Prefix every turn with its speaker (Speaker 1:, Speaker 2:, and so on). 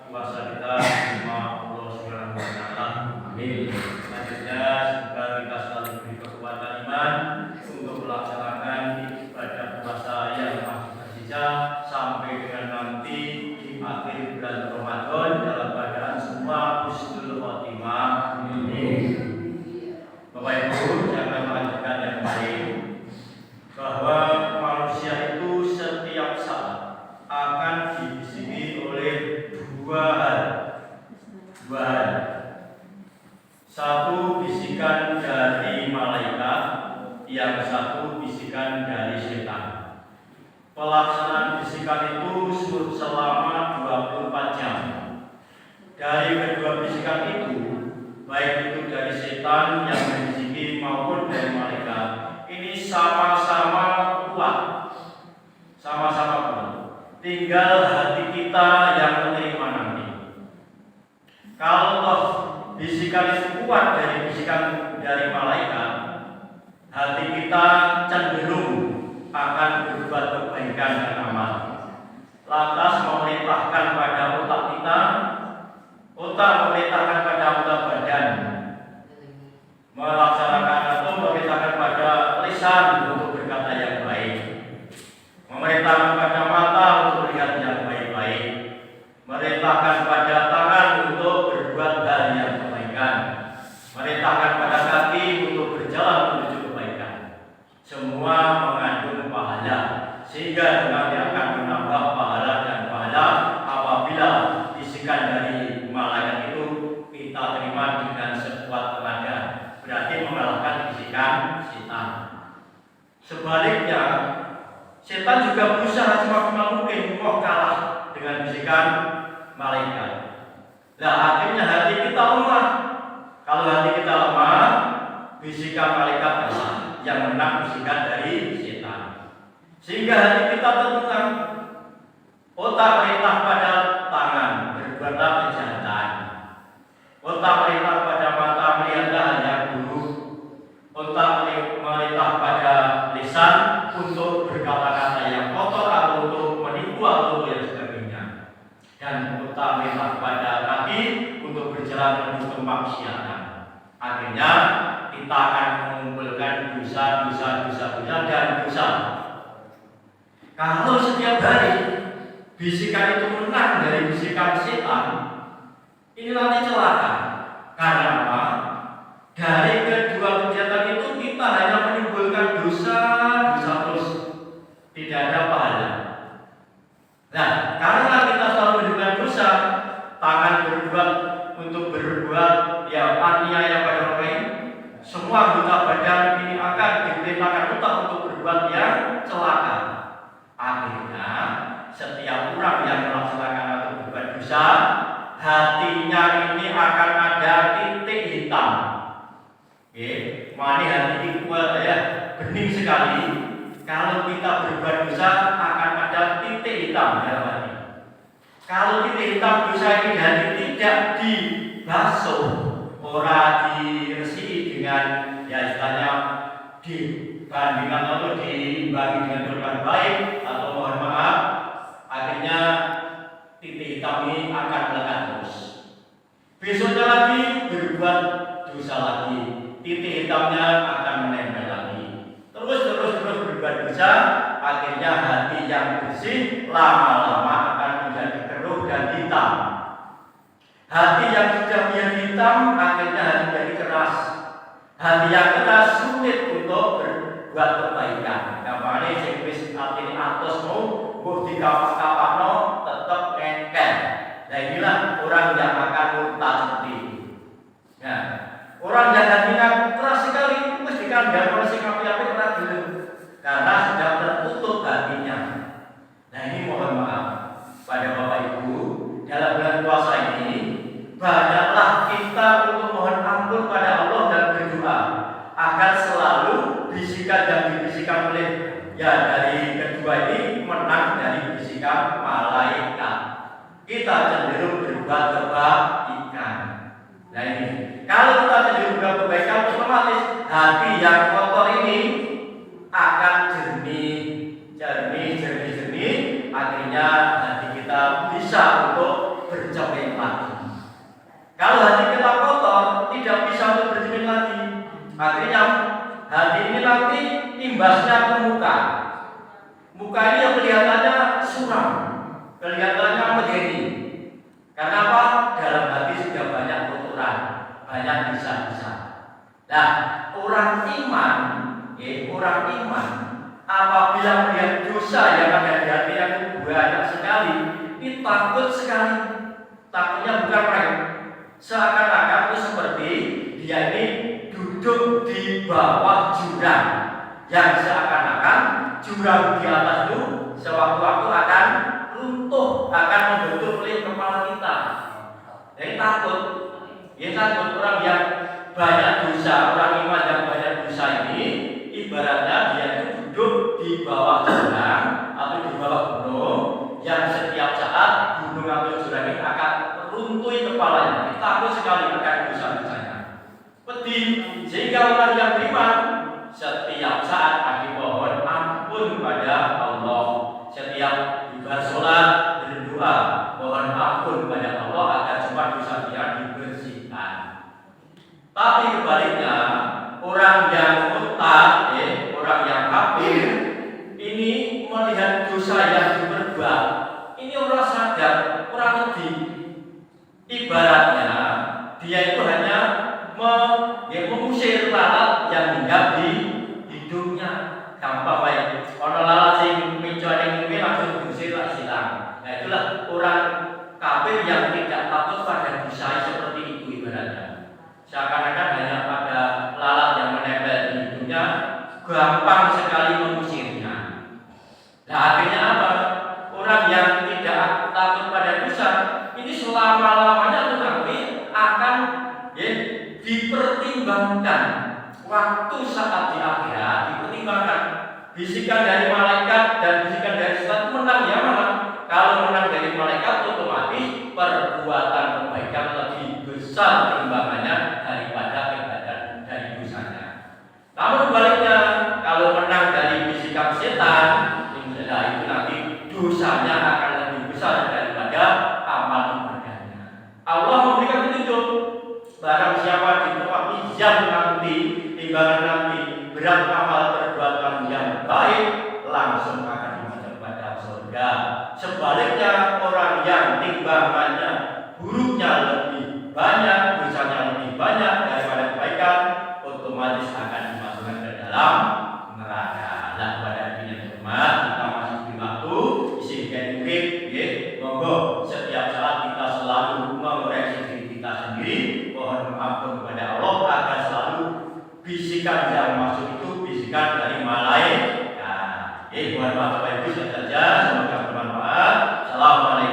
Speaker 1: Puasa kita terima Allah Subhanahu wa taala. Amin. Selanjutnya semoga kita selalu diberi kekuatan iman untuk melaksanakan ibadah puasa yang masih tersisa sampai dengan nanti di akhir bulan Ramadan dalam keadaan semua husnul khotimah. Amin. Bapak Ibu, jangan melanjutkan yang baik bahwa manusia itu setiap saat akan dibisiki oleh dua hal. Satu bisikan dari malaikat, yang satu bisikan dari setan. Pelaksanaan bisikan itu selama 24 jam. Dari kedua bisikan itu, baik itu dari setan yang membisiki maupun dari malaikat, ini sama-sama kuat. Sama-sama kuat. Tinggal hati kita yang menerima nanti. Kalau toh bisikan itu kuat dari bisikan dari malaikat, hati kita cenderung akan berbuat kebaikan dan amal. Lantas memerintahkan pada otak kita, otak memerintahkan pada otak badan, melaksanakan atau memerintahkan pada lisan untuk berkata yang baik, memerintahkan pada mata untuk melihat yang baik-baik, memerintahkan pada tangan untuk berbuat hal yang kebaikan, memerintahkan pada kaki untuk berjalan menuju kebaikan. Semua mengandung pahala, sehingga nanti akan menambah pahala dan pahala apabila bisikan dari malaikat itu kita terima dengan sekuat tenaga, berarti mengalahkan bisikan setan. Sebaliknya, setan juga berusaha semaksimal mungkin mau kalah dengan bisikan malaikat. Nah, akhirnya hati kita lemah. Kalau hati kita lemah, bisikan malaikat kalah, yang menang bisikan dari setan. Sehingga hati kita tertekan. Otak perintah pada tangan berbuatlah kejahatan. Otak perintah pada mata melihatlah hal yang buruk. Otak perintah pada lisan untuk berkata-kata yang kotor atau untuk menipu atau yang sebagainya. Dan otak perintah pada kaki untuk berjalan menuju kemaksiatan. Akhirnya kita akan mengumpulkan dosa dan dosa. Kalau setiap hari bisikan itu menang dari bisikan setan, ini nanti celaka. Karena apa? Dari kedua kegiatan itu kita hanya menimbulkan dosa terus, tidak ada pahala. Nah, karena kita selalu menimbulkan dosa, tangan berbuat untuk berbuat yang aniaya pada orang lain, semua anggota badan ini akan diperintahkan otak untuk berbuat yang celaka. Akhirnya setiap orang yang melaksanakan atau berbuat dosa, hatinya ini akan ada titik hitam. Mani hati kuat ya, bening sekali. Kalau kita berbuat dosa akan ada titik hitam dalam hati. Kalau titik hitam dosa ini hati tidak dibasuh, orang diresiki dengan ya istilahnya dibandingkan atau diimbangi dengan berbuat baik atau mohon maaf, akhirnya titik hitam ini akan melekat terus. Besoknya lagi berbuat dosa lagi, titik hitamnya akan menempel lagi. Terus berbuat dosa, akhirnya hati yang bersih lama-lama akan menjadi keruh dan hitam. Hati yang sudah menjadi hitam akhirnya hati menjadi keras. Hati yang keras sulit untuk berbuat kebaikan. Kamane sing wis atine atos mau mbok dikapak-kapakno tetep ngengkel. Nah inilah orang yang akan murtad seperti itu. Nah, orang yang hatinya keras sekali mesti dikandang oleh sing apik-apik ora gelem. Karena sudah tertutup hatinya. Nah ini mohon maaf pada Bapak Ibu, dalam bulan puasa ini banyaklah kita untuk mohon ampun pada Allah dan berdoa agar selalu bisikan yang dibisikkan oleh dari kedua ini menang dari bisikan malaikat. Kita cenderung berbuat kebaikan. Nah ini, kalau kita cenderung berbuat kebaikan, otomatis hati yang kotor ini akan jernih. Akhirnya hati kita bisa bisa untuk bercermin lagi. Kalau hati kita kotor, tidak bisa untuk bercermin lagi. Akhirnya hati ini nanti imbasnya ke muka. Muka ini yang kelihatannya suram, kelihatannya medeni. Karena apa? Dalam hati sudah banyak kotoran, banyak bisa-bisa. Nah, orang iman apabila melihat dosa yang ada di hati yang banyak sekali, ini takut sekali. Takutnya bukan main. Seakan-akan itu seperti dia ini duduk di bawah jurang, yang seakan-akan jurang di atas itu sewaktu-waktu akan runtuh, akan membentuk oleh kepala kita. Jadi takut orang yang banyak dosa, orang iman yang banyak dosa ini, ibaratnya dia itu duduk di bawah jurang atau di bawah gunung, yang setiap saat gunung atau jurang ini akan runtuh kepalanya. Kita takut sekali akan dosa-dosanya. Pedih, sehingga orang yang beriman setiap saat kami mohon ampun pada Allah. Setiap bersolat, berdoa, mohon ampun pada Allah agar semua dosa dia dibersihkan. Tapi kebaliknya, orang yang murtad, orang yang kafir, ini melihat dosa yang diperbuat, ini orang sadar, orang lebih. Ibaratnya dia itu hanya mengusir lalat yang hinggap di hidungnya. Gampang baik. Orang lalat sing mencoba ini langsung diusir lah silang. Nah itulah orang kafir yang tidak takut pada dosa seperti itu ibaratnya. Seakan-akan hanya pada lalat yang menempel di hidungnya, gampang sekali mengusirnya. Nah akhirnya apa? Orang yang tidak takut pada dosa ini selama-lamanya itu nanti akan dipertimbangkan. Waktu saat di akhirat dipertimbangkan. Bisikan dari malaikat dan bisikan dari setan menang ya mana? Kalau menang dari malaikat otomatis perbuatan kebaikan lebih besar timbangannya daripada kebaikan dari dosanya. Namun sebaliknya, kalau menang dari bisikan setan, itu nanti dosanya akan lebih besar daripada amal ibadahnya. Allah memberikan petunjuk. Barang siapa di tempat mizan nanti, timbangan nanti, berat amal perbuatan yang baik, langsung akan dimasuk pada surga. Sebaliknya, orang yang timbangannya buruknya lebih banyak, dosanya lebih banyak daripada kebaikan, otomatis akan dimasukkan ke dalam neraka. Nah, pada akhirnya hormat, kita masih di waktu, izinkan murid, monggo setiap saat kita selalu mengoreksi diri kita sendiri. Mohon ampun kepada Allah agar selalu bisikan yang masuk itu bisikan dari malaikat. Mohon maaf Bapak Ibu saja, semoga bermanfaat. Assalamualaikum.